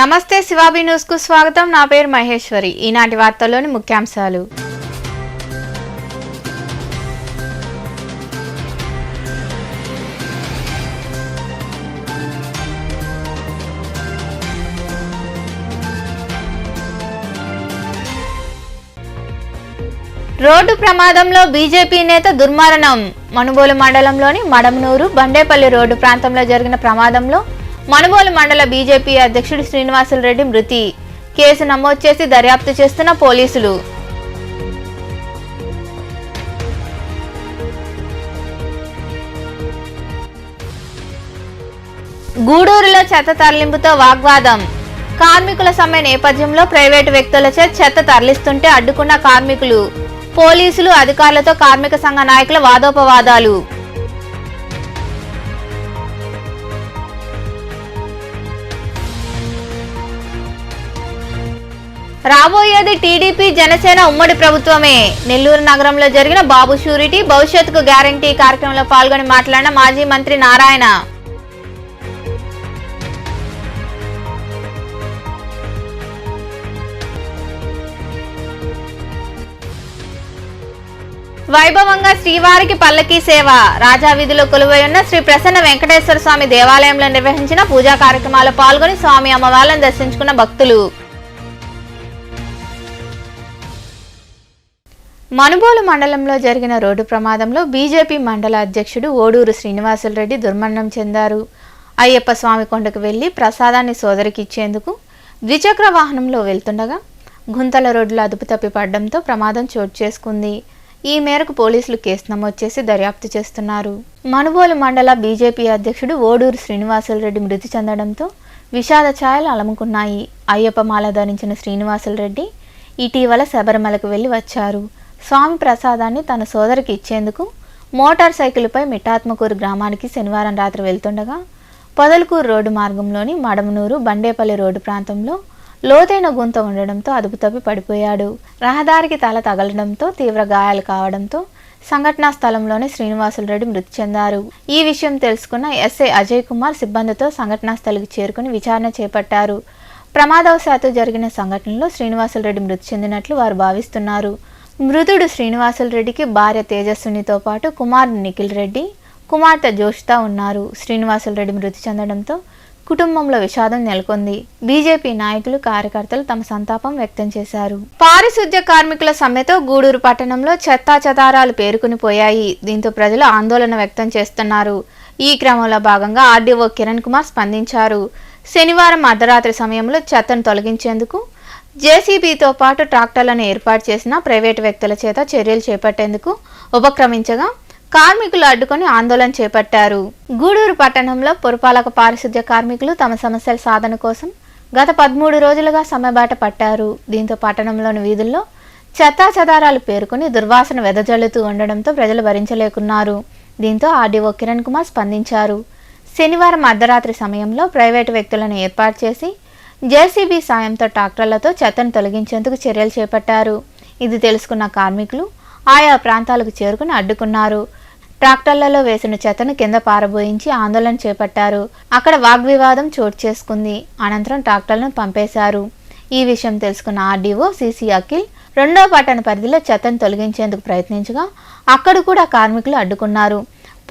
నమస్తే శివాబి న్యూస్ కు స్వాగతం. నా పేరు మహేశ్వరి. ఈనాటి వార్తల్లోని ముఖ్యాంశాలు. రోడ్డు ప్రమాదంలో బీజేపీ నేత దుర్మరణం. మనుబోలు మండలంలోని మడమనూరు బండేపల్లి రోడ్డు ప్రాంతంలో జరిగిన ప్రమాదంలో మనుబోలు మండల బీజేపీ అధ్యక్షుడు శ్రీనివాసులరెడ్డి మృతి. కేసు నమోదు చేసి దర్యాప్తు చేస్తున్న పోలీసులు. గూడూరులో చెత్త తరలింపుతో వాగ్వాదం. కార్మికుల సమ్మె నేపథ్యంలో ప్రైవేటు వ్యక్తులచే చెత్త తరలిస్తుంటే అడ్డుకున్న కార్మికులు, పోలీసులు, అధికారులతో కార్మిక సంఘ నాయకుల వాదోపవాదాలు. రాబోయేది టీడీపీ జనసేన ఉమ్మడి ప్రభుత్వమే. నెల్లూరు నగరంలో జరిగిన బాబు షూరిటీ భవిష్యత్తుకు గ్యారంటీ కార్యక్రమంలో పాల్గొని మాట్లాడిన మాజీ మంత్రి నారాయణ. వైభవంగా శ్రీవారికి పల్లకీ సేవ. రాజా వీధిలో కొలువై ఉన్న శ్రీ ప్రసన్న వెంకటేశ్వర స్వామి దేవాలయంలో నిర్వహించిన పూజా కార్యక్రమాల్లో పాల్గొని స్వామి అమ్మవార్లను దర్శించుకున్న భక్తులు. మనుబోలు మండలంలో జరిగిన రోడ్డు ప్రమాదంలో బీజేపీ మండల అధ్యక్షుడు ఓడూరు శ్రీనివాసులరెడ్డి దుర్మరణం చెందారు. అయ్యప్ప స్వామి కొండకు వెళ్లి ప్రసాదాన్ని సోదరికి ఇచ్చేందుకు ద్విచక్ర వాహనంలో వెళ్తుండగా గుంతల రోడ్డులో అదుపు తప్పి పడడంతో ప్రమాదం చోటు చేసుకుంది. ఈ మేరకు పోలీసులు కేసు నమోదు చేసి దర్యాప్తు చేస్తున్నారు. మనుబోలు మండల బీజేపీ అధ్యక్షుడు ఓడూరు శ్రీనివాసులరెడ్డి మృతి చెందడంతో విషాద ఛాయలు అలముకున్నాయి. అయ్యప్ప మాల ధరించిన శ్రీనివాసులరెడ్డి ఇటీవల శబరిమలకు వెళ్లి వచ్చారు. స్వామి ప్రసాదాన్ని తన సోదరికి ఇచ్చేందుకు మోటార్ సైకిల్పై మిఠాత్మకూరు గ్రామానికి శనివారం రాత్రి వెళ్తుండగా పొదలకూరు రోడ్డు మార్గంలోని మడమనూరు బండేపల్లి రోడ్డు ప్రాంతంలో లోతైన గుంత ఉండడంతో అదుపు తప్పి పడిపోయాడు. రహదారికి తల తగలడంతో తీవ్ర గాయాలు కావడంతో సంఘటనా స్థలంలోనే శ్రీనివాసులరెడ్డి మృతి చెందారు. ఈ విషయం తెలుసుకున్న ఎస్ఐ అజయ్ కుమార్ సిబ్బందితో సంఘటనా స్థలికి చేరుకుని విచారణ చేపట్టారు. ప్రమాదవశాత్తు జరిగిన సంఘటనలో శ్రీనివాసులరెడ్డి మృతి చెందినట్లు వారు భావిస్తున్నారు. మృతుడు శ్రీనివాసులరెడ్డికి భార్య తేజస్వినితో పాటు కుమారుడు నిఖిల్ రెడ్డి, కుమార్తె జోషిత ఉన్నారు. శ్రీనివాసులరెడ్డి మృతి చెందడంతో కుటుంబంలో విషాదం నెలకొంది. బీజేపీ నాయకులు, కార్యకర్తలు తమ సంతాపం వ్యక్తం చేశారు. పారిశుద్ధ్య కార్మికుల సమ్మెతో గూడూరు పట్టణంలో చెత్తా చెదారాలు పేరుకుని పోయాయి. దీంతో ప్రజలు ఆందోళన వ్యక్తం చేస్తున్నారు. ఈ క్రమంలో భాగంగా ఆర్డీఓ కిరణ్ కుమార్ స్పందించారు. శనివారం అర్ధరాత్రి సమయంలో చెత్తను తొలగించేందుకు జేసీబీతో పాటు ట్రాక్టర్లను ఏర్పాటు చేసిన ప్రైవేటు వ్యక్తుల చేత చర్యలు చేపట్టేందుకు ఉపక్రమించగా కార్మికులు అడ్డుకొని ఆందోళన చేపట్టారు. గూడూరు పట్టణంలో పురపాలక పారిశుద్ధ్య కార్మికులు తమ సమస్యల సాధన కోసం గత 13 రోజులుగా సమ్మెబాట పట్టారు. దీంతో పట్టణంలోని వీధుల్లో చెత్తా చెదారాలు పేరుకుని దుర్వాసన వెదజల్లుతూ ఉండడంతో ప్రజలు భరించలేకున్నారు. దీంతో ఆర్డీఓ కిరణ్ కుమార్ స్పందించారు. శనివారం అర్ధరాత్రి సమయంలో ప్రైవేటు వ్యక్తులను ఏర్పాటు చేసి జేసీబీ సాయంతో ట్రాక్టర్లతో చెత్తను తొలగించేందుకు చర్యలు చేపట్టారు. ఇది తెలుసుకున్న కార్మికులు ఆయా ప్రాంతాలకు చేరుకుని అడ్డుకున్నారు. ట్రాక్టర్లలో వేసిన చెత్తను కింద పారబోయించి ఆందోళన చేపట్టారు. అక్కడ వాగ్వివాదం చోటు చేసుకుంది. అనంతరం ట్రాక్టర్లను పంపేశారు. ఈ విషయం తెలుసుకున్న ఆర్డీఓ సిసి అఖిల్ రెండో పట్టణ పరిధిలో చెత్తను తొలగించేందుకు ప్రయత్నించగా అక్కడ కూడా కార్మికులు అడ్డుకున్నారు.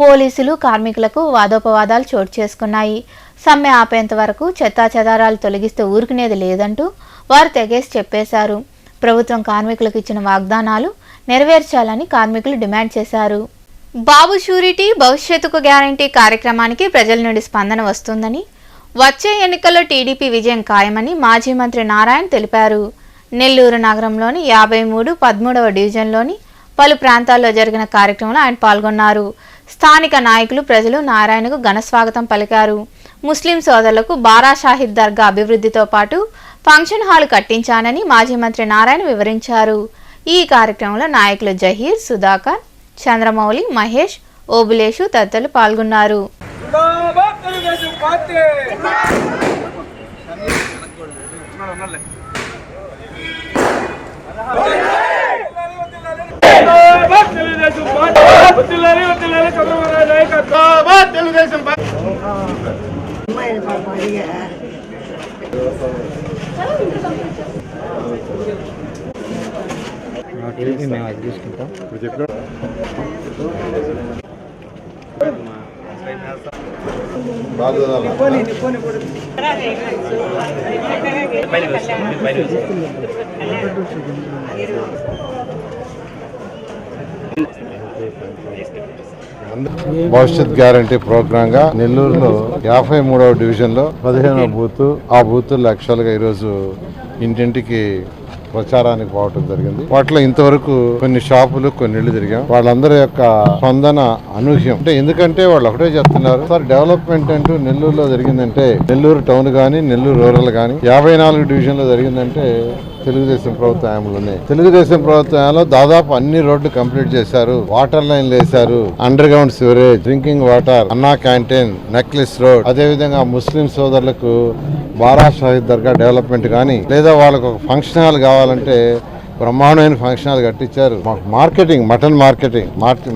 పోలీసులు, కార్మికులకు వాదోపవాదాలు చోటు చేసుకున్నాయి. సమ్మె ఆపేంత వరకు చెత్తా చెదారాలు తొలగిస్తే ఊరుకునేది లేదంటూ వారు తెగేసి చెప్పేశారు. ప్రభుత్వం కార్మికులకు ఇచ్చిన వాగ్దానాలు నెరవేర్చాలని కార్మికులు డిమాండ్ చేశారు. బాబు షూరిటీ భవిష్యత్తుకు గ్యారంటీ కార్యక్రమానికి ప్రజల నుండి స్పందన వస్తుందని, వచ్చే ఎన్నికల్లో టీడీపీ విజయం ఖాయమని మాజీ మంత్రి నారాయణ తెలిపారు. నెల్లూరు నగరంలోని 53, 13వ డివిజన్లోని పలు ప్రాంతాల్లో జరిగిన కార్యక్రమంలో ఆయన పాల్గొన్నారు. స్థానిక నాయకులు, ప్రజలు నారాయణకు ఘన స్వాగతం పలికారు. ముస్లిం సోదరులకు బారా షాహిద్ దర్గా అభివృద్ధితో పాటు ఫంక్షన్ హాల్ కట్టించానని మాజీ మంత్రి నారాయణ వివరించారు. ఈ కార్యక్రమంలో నాయకులు జహీర్, సుధాకర్, చంద్రమౌళి, మహేష్, ఓబులేషు తదితరులు పాల్గొన్నారు. మేము అది తీసుకుంటాం. భవిష్యత్ గ్యారంటీ ప్రోగ్రామ్ గా నెల్లూరులో 53వ డివిజన్ లో 15వ బూత్, ఆ బూత్ యాక్చువల్గా ఈరోజు ఇంటింటికి ప్రచారానికి పోవటం జరిగింది. వాటిలో ఇంతవరకు కొన్ని షాపులు, కొన్ని ఇళ్లు తిరిగాం. వాళ్ళందరి యొక్క స్పందన అనూహ్యం. అంటే ఎందుకంటే వాళ్ళు ఒకటే చెప్తున్నారు, సార్ డెవలప్మెంట్ అంటూ నెల్లూరులో జరిగిందంటే, నెల్లూరు టౌన్ గానీ, నెల్లూరు రూరల్ గానీ 54 డివిజన్ లో జరిగిందంటే తెలుగుదేశం ప్రభుత్వ హయాంలోనే. తెలుగుదేశం ప్రభుత్వ హయాంలో దాదాపు అన్ని రోడ్లు కంప్లీట్ చేశారు, వాటర్ లైన్లు వేశారు, under ground sewerage, drinking water, అన్నా క్యాంటీన్, నెక్లెస్ రోడ్, అదేవిధంగా ముస్లిం సోదరులకు బారా షాహిద్ దర్గా డెవలప్మెంట్ కానీ, లేదా వాళ్ళకు ఒక ఫంక్షన్ హాల్ కావాలంటే బ్రహ్మాండమైన ఫంక్షన్ హాల్ కట్టించారు. మార్కెటింగ్, మటన్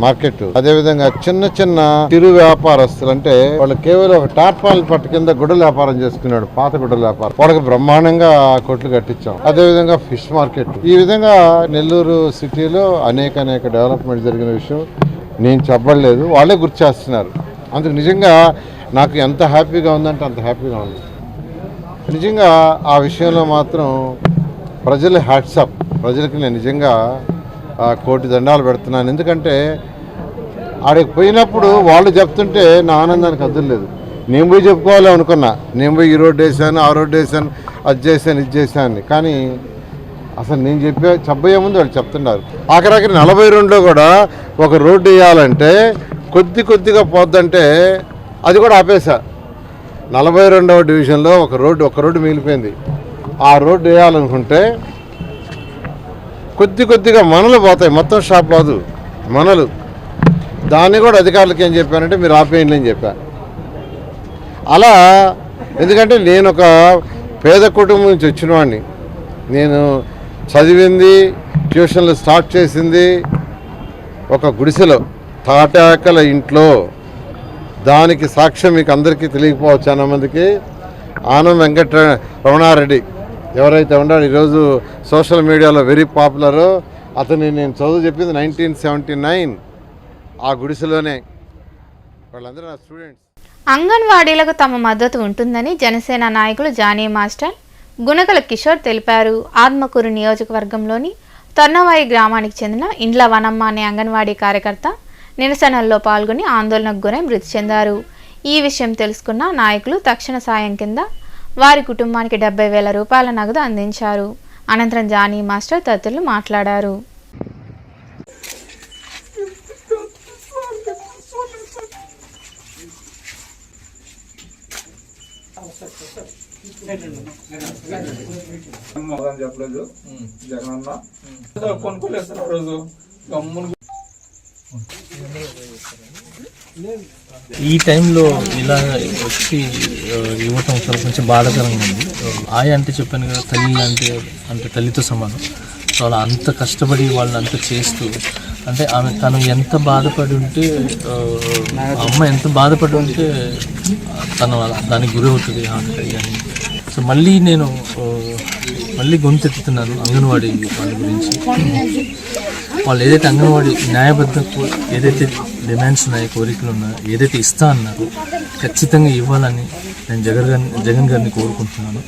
మార్కెట్, అదేవిధంగా చిన్న చిన్న చిరు వ్యాపారస్తులు, అంటే వాళ్ళు కేవలం ఒక టార్పాల్ పట్టు కింద గుడ్డల వ్యాపారం చేసుకున్నాడు, పాత గుడ్డల వ్యాపారం, వాళ్ళకి బ్రహ్మాండంగా కొట్లు కట్టించాం. అదేవిధంగా ఫిష్ మార్కెట్. ఈ విధంగా నెల్లూరు సిటీలో అనేక డెవలప్మెంట్ జరిగిన విషయం నేను చెప్పలేదు, వాళ్ళే గుర్తు చేస్తున్నారు. అందుకు నిజంగా నాకు ఎంత హ్యాపీగా ఉందంటే అంత హ్యాపీగా ఉంది. నిజంగా ఆ విషయంలో మాత్రం ప్రజల హ్యాట్సాప్, ప్రజలకి నేను నిజంగా కోటి దండాలు పెడుతున్నాను. ఎందుకంటే ఆడికి పోయినప్పుడు వాళ్ళు చెప్తుంటే నా ఆనందానికి అద్దులేదు. నేను పోయి చెప్పుకోవాలి అనుకున్నా, నేను పోయి ఈ రోడ్డు వేసాను, ఆ రోడ్డు వేసాను, అది చేశాను, ఇది చేశాను. కానీ అసలు నేను చెప్పబోయే ముందు వాళ్ళు చెప్తున్నారు. ఆఖరికి 42లో కూడా ఒక రోడ్డు వేయాలంటే కొద్దిగా పోద్దంటే అది కూడా ఆపేశా. 42వ డివిజన్లో ఒక రోడ్డు మిగిలిపోయింది. ఆ రోడ్డు వేయాలనుకుంటే కొద్దిగా మనలు పోతాయి, మొత్తం షాప్ కాదు, మనలు. దాన్ని కూడా అధికారులకు ఏం చెప్పానంటే మీరు ఆపేయండి అని చెప్పా. అలా, ఎందుకంటే నేను ఒక పేద కుటుంబం నుంచి వచ్చిన వాడిని. నేను చదివింది, ట్యూషన్లు స్టార్ట్ చేసింది ఒక గుడిసెలో, తాటాకల ఇంట్లో. దానికి సాక్ష్యం మీకు అందరికీ తెలియకపోవచ్చు, చాలా మందికి. ఆనం వెంకట రమణారెడ్డి ఎవరైతే ఉన్నాడో ఈరోజు సోషల్ మీడియాలో వెరీ పాపులర్, అతని నేను చదువు చెప్పింది 1979 ఆ గుడిసెలోనే. వాళ్ళందరూ నా స్టూడెంట్స్. అంగన్వాడీలకు తమ మద్దతు ఉంటుందని జనసేన నాయకులు జానీ మాస్టర్, గుణకల కిషోర్ తెలిపారు. ఆత్మకూరు నియోజకవర్గంలోని తొన్నవాయి గ్రామానికి చెందిన ఇండ్ల వనమ్మ అనే అంగన్వాడీ కార్యకర్త నిరసనల్లో పాల్గొని ఆందోళనకు గురై మృతి చెందారు. ఈ విషయం తెలుసుకున్న నాయకులు తక్షణ సాయం కింద వారి కుటుంబానికి 70,000 రూపాయల నగదు అందించారు. అనంతరం జానీ మాస్టర్ తదితరులు మాట్లాడారు. చెప్పలేదు జగనన్న కొనుక్కోలేదు సార్. రోజు గమ్మును ఈ టైంలో ఇలా వచ్చి ఇవ్వటం కొంచెం బాధాకరంగా ఉంది. ఆయ అంటే చెప్పాను కదా, తల్లి అంటే తల్లితో సమానం. సో అలా అంత కష్టపడి వాళ్ళు అంత చేస్తూ, అంటే తను ఎంత బాధపడి ఉంటే, అమ్మ ఎంత బాధపడి ఉంటే తను దానికి గురి అవుతుంది అని. సో మళ్ళీ గొంతెత్తుతున్నారు అంగన్వాడీ వాళ్ళ గురించి. వాళ్ళు ఏదైతే అంగన్వాడీ న్యాయబద్ధకు ఏదైతే డిమాండ్స్ ఉన్నాయో, కోరికలు ఉన్నాయో, ఏదైతే ఇస్తా అన్నారో ఖచ్చితంగా ఇవ్వాలని నేను జగన్ గారిని కోరుకుంటున్నాను.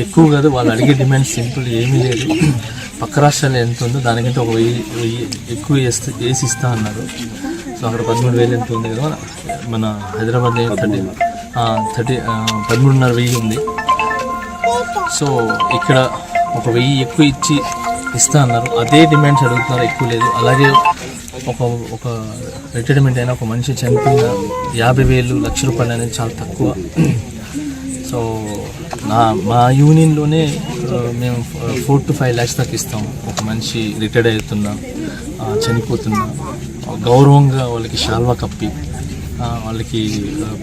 ఎక్కువ కాదు, వాళ్ళు అడిగే డిమాండ్స్ సింపుల్ ఏమీ లేదు. పక్క రాష్ట్రాలు ఎంత ఉందో దానికంటే ఒక 1000 ఎక్కువ వేసి ఇస్తా అన్నారు. సో అక్కడ 13,000 ఎంత ఉంది కదా, మన హైదరాబాద్లో 13,500 ఉంది. సో ఇక్కడ ఒక 1000 ఎక్కువ ఇస్తా అన్నారు. అదే డిమాండ్స్ అడుగుతున్నారు, ఎక్కువ లేదు. అలాగే ఒక రిటైర్మెంట్ అయినా ఒక మనిషి చనిపోయిన 50,000 లక్ష రూపాయలు అనేది చాలా తక్కువ. సో మా యూనియన్లోనే మేము 4 to 5 lakhs దాకా ఇస్తాము. ఒక మనిషి రిటైర్డ్ అవుతున్నా, చనిపోతున్నా, గౌరవంగా వాళ్ళకి శాల్వా కప్పి, వాళ్ళకి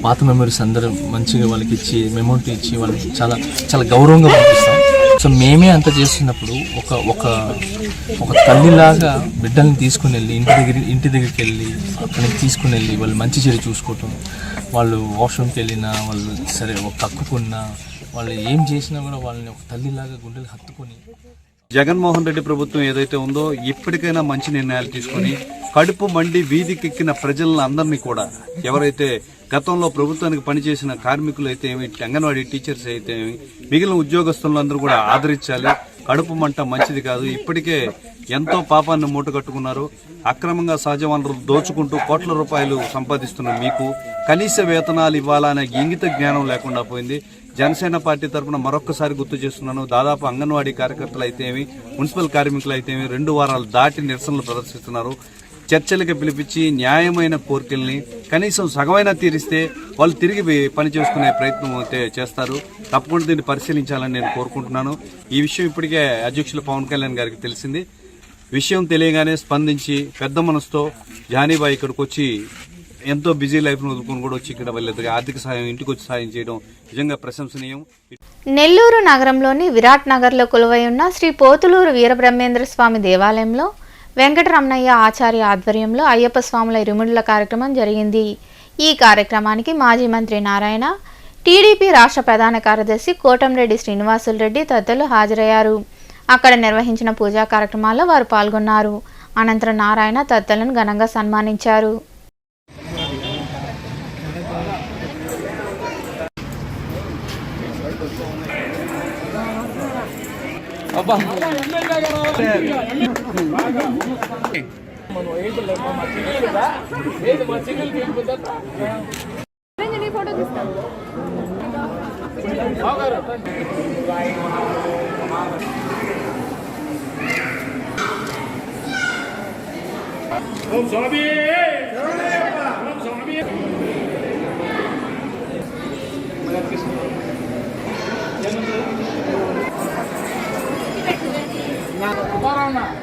పాత మెమరీస్ అందరూ మంచిగా వాళ్ళకి ఇచ్చి మెమోరీ ఇచ్చి వాళ్ళకి చాలా చాలా గౌరవంగా పంపిస్తాం. సో మేమే అంత చేస్తున్నప్పుడు ఒక ఒక ఒక తల్లిలాగా బిడ్డల్ని తీసుకుని వెళ్ళి ఇంటి దగ్గరికి వెళ్ళి అక్కడికి తీసుకుని వెళ్ళి వాళ్ళు మంచి చెడు చూసుకోవటం, వాళ్ళు వాష్రూమ్కి వెళ్ళినా, వాళ్ళు సరే ఒక కక్కుకున్నా, వాళ్ళు ఏం చేసినా కూడా వాళ్ళని ఒక తల్లిలాగా గుండెలు హత్తుకొని. జగన్మోహన్ రెడ్డి ప్రభుత్వం ఏదైతే ఉందో ఇప్పటికైనా మంచి నిర్ణయాలు తీసుకొని కడుపు మండి వీధికెక్కిన ప్రజలను అందరినీ కూడా, ఎవరైతే గతంలో ప్రభుత్వానికి పనిచేసిన కార్మికులు అయితే ఏమి, అంగన్వాడీ టీచర్స్ అయితే ఏమి, మిగిలిన ఉద్యోగస్తులందరూ కూడా ఆదరించాలి. కడుపు మంట మంచిది కాదు. ఇప్పటికే ఎంతో పాపాన్ని మూటగట్టుకున్నారు. అక్రమంగా సహజ వనరులు దోచుకుంటూ కోట్ల రూపాయలు సంపాదిస్తున్న మీకు కనీస వేతనాలు ఇవ్వాలనే ఇంగిత జ్ఞానం లేకుండా పోయింది. జనసేన పార్టీ తరఫున మరొక్కసారి గుర్తు చేస్తున్నాను, దాదాపు అంగన్వాడీ కార్యకర్తలు అయితేమి, మున్సిపల్ కార్మికులు అయితేమి 2 వారాలు దాటి నిరసనలు ప్రదర్శిస్తున్నారు. చర్చలకు పిలిపించి న్యాయమైన కోరికల్ని కనీసం సగమైనా తీరిస్తే వాళ్ళు తిరిగి పని చేసుకునే ప్రయత్నం అయితే చేస్తారు. తప్పకుండా దీన్ని పరిశీలించాలని నేను కోరుకుంటున్నాను. ఈ విషయం ఇప్పటికే అధ్యక్షులు పవన్ కళ్యాణ్ గారికి తెలిసింది. విషయం తెలియగానే స్పందించి పెద్ద మనసుతో జానీబాయి ఇక్కడికి వచ్చి ఎంతో బిజీ లైఫ్ను వదులుకొని కూడా వచ్చి ఇక్కడ వాళ్ళకి ఆర్థిక సాయం, ఇంటికి వచ్చి సాయం చేయడం నిజంగా ప్రశంసనీయం. నెల్లూరు నగరంలోని విరాట్ నగర్లో కొలువై ఉన్న శ్రీ పోతులూరు వీరబ్రహ్మేంద్ర స్వామి దేవాలయంలో వెంకటరమణయ్య ఆచార్య ఆధ్వర్యంలో అయ్యప్ప స్వాముల ఇరుముడుల కార్యక్రమం జరిగింది. ఈ కార్యక్రమానికి మాజీ మంత్రి నారాయణ, టీడీపీ రాష్ట్ర ప్రధాన కార్యదర్శి కోటంరెడ్డి శ్రీనివాసులు రెడ్డి తదితరులు హాజరయ్యారు. అక్కడ నిర్వహించిన పూజా కార్యక్రమాల్లో వారు పాల్గొన్నారు. అనంతరం నారాయణ తదితరులను ఘనంగా సన్మానించారు.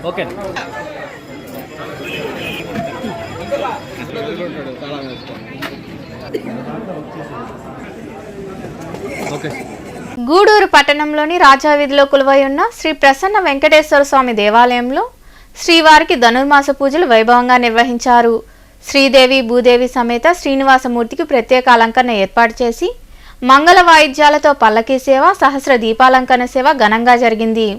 ఓకే గూడూరు పట్టణంలోని రాజావీధిలో కొలువై ఉన్న శ్రీ ప్రసన్న వెంకటేశ్వర స్వామి దేవాలయంలో శ్రీవారికి ధనుర్మాస పూజలు వైభవంగా నిర్వహించారు. శ్రీదేవి భూదేవి సమేత శ్రీనివాసమూర్తికి ప్రత్యేక అలంకరణ ఏర్పాటు చేసి మంగళ వాయిద్యాలతో పల్లకీ సేవ, సహస్ర దీపాలంకరణ సేవ ఘనంగా జరిగింది.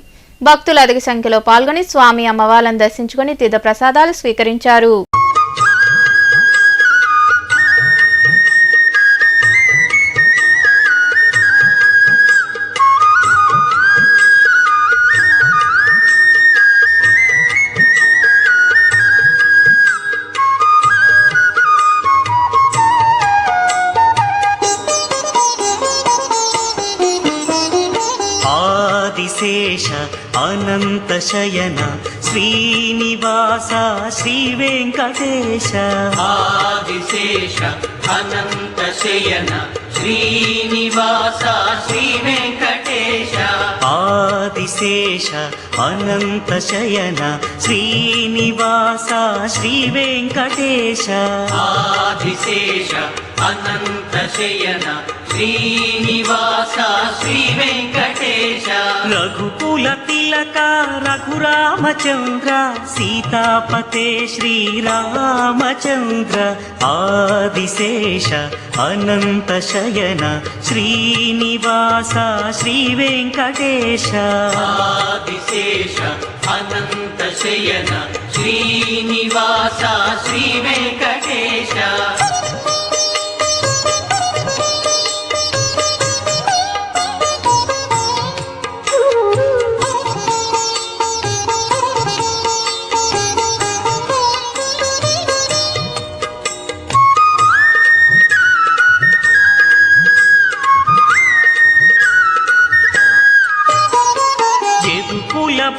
భక్తులు అధిక సంఖ్యలో పాల్గొని స్వామి అమ్మవార్లను దర్శించుకుని తీర్థ ప్రసాదాలు స్వీకరించారు. ఆదిశేష అనంత శయన శ్రీనివాస శ్రీ వెంకటేశ. ఆదిశేష అనంత శయన శ్రీనివాస శ్రీ వెంకటేశ. ఆదిశేష అనంత శయన శ్రీనివాస శ్రీ వెంకటేశ. ఆదిశేష అనంత శయన శ్రీనివాస శ్రీ వెంకటేశ. రఘుకుల తిలక రఘురామచంద్ర సీతాపతే శ్రీరామచంద్ర. ఆదిశేష అనంత శయన శ్రీనివాస శ్రీ వెంకటేశ. ఆదిశేష అనంత శయన శ్రీనివాస శ్రీ వెంకటేశ.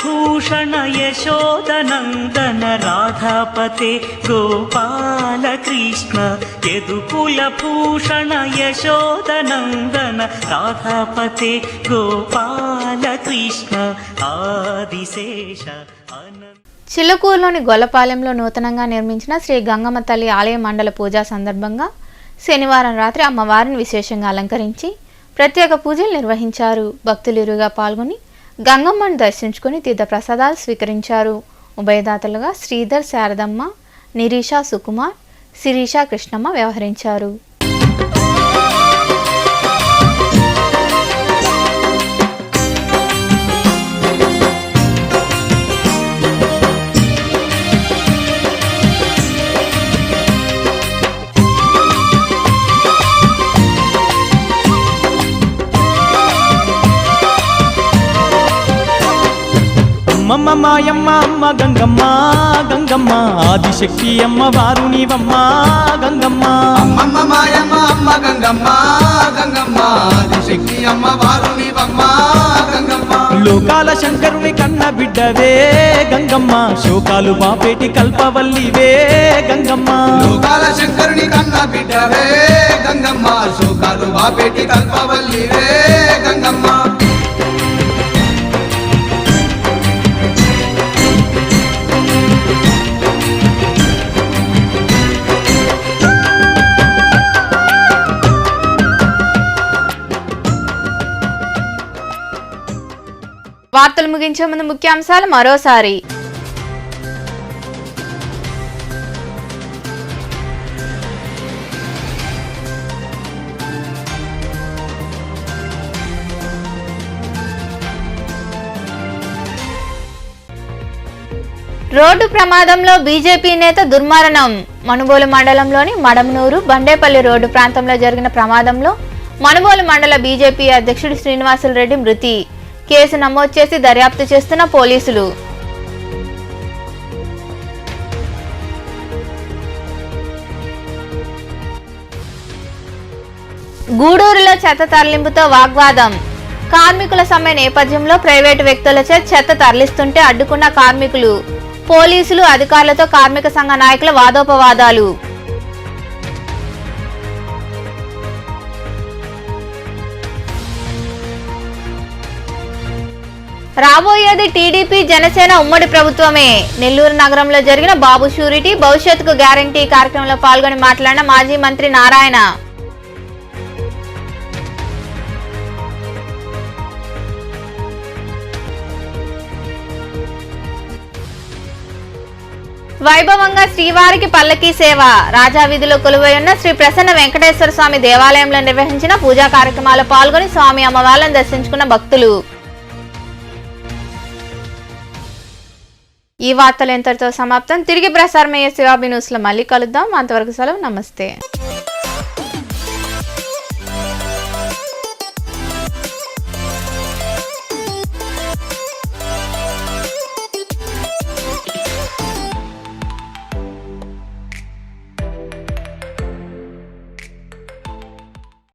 భూషణ యశోదనందన రాధాపతే గోపాల కృష్ణ. యదుకుల భూషణ యశోదనందన రాధాపతే గోపాల కృష్ణ. ఆదిశేష చిలుకూరులోని గొల్లపాలెంలో నూతనంగా నిర్మించిన శ్రీ గంగమ్మ తల్లి ఆలయ మండల పూజ సందర్భంగా శనివారం రాత్రి అమ్మవారిని విశేషంగా అలంకరించి ప్రత్యేక పూజలు నిర్వహించారు. భక్తులు ఇరుగా పాల్గొని గంగమ్మను దర్శించుకుని తీర్థప్రసాదాలు స్వీకరించారు. ఉభయదాతలుగా శ్రీధర్, శారదమ్మ, నిరీష, సుకుమార్, శిరీష, కృష్ణమ్మ వ్యవహరించారు. అమ్మమ్మ మాయమ్మ అమ్మ గంగమ్మ గంగమ్మ ఆదిశక్తి అమ్మ వారు నీవమ్మ గంగమ్మ. అమ్మమ్మ మాయమ్మ అమ్మ గంగమ్మ గంగమ్మ ఆదిశక్తి అమ్మ వారు నీవమ్మ గంగమ్మ. లోకాల శంకరుని కన్న బిడ్డవే గంగమ్మ, శోకాలు బాపేటి కల్పవల్లివే గంగమ్మ. లోకాల శంకరుని కన్న బిడ్డవే గంగమ్మ, శోకాలు బాపేటి కల్పవల్లివే గంగమ్మ. వార్తలు ముగించే ముందు ముఖ్యాంశాలు మరోసారి. రోడ్డు ప్రమాదంలో బీజేపీ నేత దుర్మరణం. మనుబోలు మండలంలోని మడమనూరు, బండేపల్లి రోడ్డు ప్రాంతంలో జరిగిన ప్రమాదంలో మనుబోలు మండల బీజేపీ అధ్యక్షుడు శ్రీనివాసులు రెడ్డి మృతి. కేసు నమోదు చేసి దర్యాప్తు చేస్తున్న పోలీసులు. గూడూరులో చెత్త తరలింపుతో వాగ్వాదం. కార్మికుల సమ్మె నేపథ్యంలో ప్రైవేటు వ్యక్తులచే చెత్త తరలిస్తుంటే అడ్డుకున్న కార్మికులు. పోలీసులు, అధికారులతో కార్మిక సంఘ నాయకుల వాదోపవాదాలు. రాబోయేది టీడీపీ జనసేన ఉమ్మడి ప్రభుత్వమే. నెల్లూరు నగరంలో జరిగిన బాబు షూరిటీ భవిష్యత్తుకు గ్యారంటీ కార్యక్రమంలో పాల్గొని మాట్లాడిన మాజీ మంత్రి నారాయణ. వైభవంగా శ్రీవారికి పల్లకీ సేవ. రాజా వీధిలో కొలువై ఉన్న శ్రీ ప్రసన్న వెంకటేశ్వర స్వామి దేవాలయంలో నిర్వహించిన పూజా కార్యక్రమాల్లో పాల్గొని స్వామి అమ్మవార్లను దర్శించుకున్న భక్తులు. ఈ వార్తలు ఎంతటితో సమాప్తం. తిరిగి ప్రసారమయ్యే శివాబి న్యూస్లో మళ్ళీ కలుద్దాం. అంతవరకు సెలవు. నమస్తే.